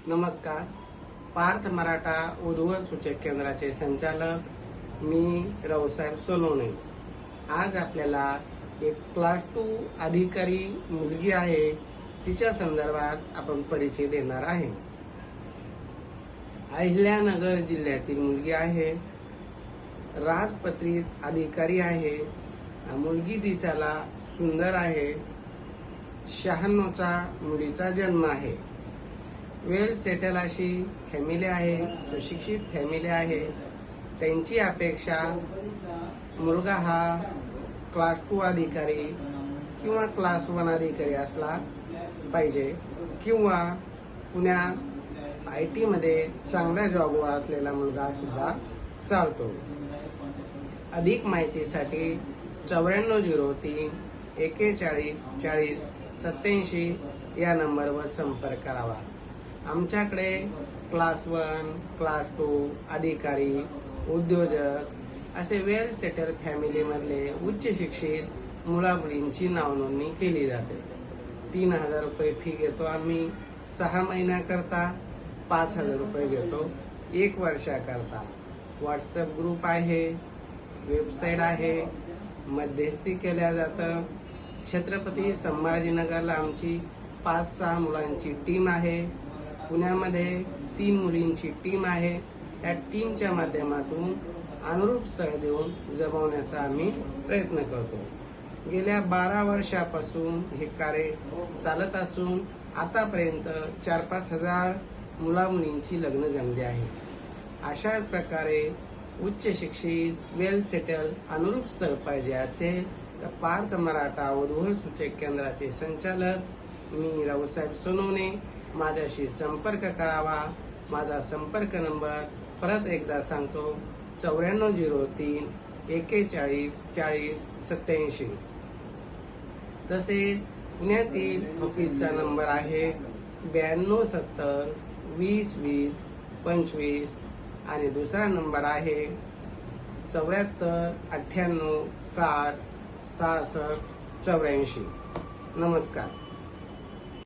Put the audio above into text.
नमस्कार. पार्थ मराठा उद्भव सूचक केंद्राचे संचालक मी रावसाहेब सोनवणे. आज आपल्याला एक क्लास 2 अधिकारी मुलगी आहे, तिच्या संदर्भात आपण परिचय देणार आहे. अहिल्यानगर जिल्ह्यातील मुलगी आहे, राजपत्रित अधिकारी आहे. मुलगी दिसायला सुंदर आहे. 96चा मुलीचा जन्म आहे. वेल सेटल अशी फॅमिली आहे, सुशिक्षित फॅमिली आहे. त्यांची अपेक्षा मुलगा हा क्लास 2 अधिकारी किंवा क्लास 1 अधिकारी असला पाहिजे किंवा पुण्यात IT मध्ये चांगल्या जॉबवर असलेला मुलगा सुद्धा चालतो. अधिक माहितीसाठी 9403 41 40 87 या नंबरवर संपर्क करावा. आमच्याकडे क्लास 1, क्लास 2 अधिकारी, उद्योजक असे वेल सेटल फॅमिलीमधले उच्च शिक्षित मुलामुलींची नावनोंदणी केली जाते. 3000 रुपये फी घेतो आम्ही. 6 महिन्याकरता 5000 रुपये घेतो. 1 वर्षाकरता. व्हॉट्सअप ग्रुप आहे, वेबसाईट आहे, मध्यस्थी केल्या जातं. छत्रपती संभाजीनगरला आमची 5-6 मुलांची टीम आहे. पुण्यामध्ये 3 मुलींची टीम आहे. या टीमच्या माध्यमातून अनुरूप स्थळ देऊन जमवण्याचा आम्ही प्रयत्न करतो. गेल्या 12 वर्षापासून हे कार्य चालत असून आतापर्यंत 4-5 हजार मुलामुलींची लग्न जमली आहे. अशा प्रकारे उच्च शिक्षित वेल सेटल अनुरूप स्थळ पाहिजे असेल तर पार्थ मराठा उद्भव सूचक केंद्राचे संचालक मी रावसाहेब सोनवणे माझ्याशी संपर्क करावा. माझा संपर्क नंबर परत एकदा सांगतो, 9403 41 40 87. तसेच पुण्यातील ऑफिसचा नंबर आहे 9270 20 20 25 आणि दुसरा नंबर आहे 74 98 60 66 84. नमस्कार.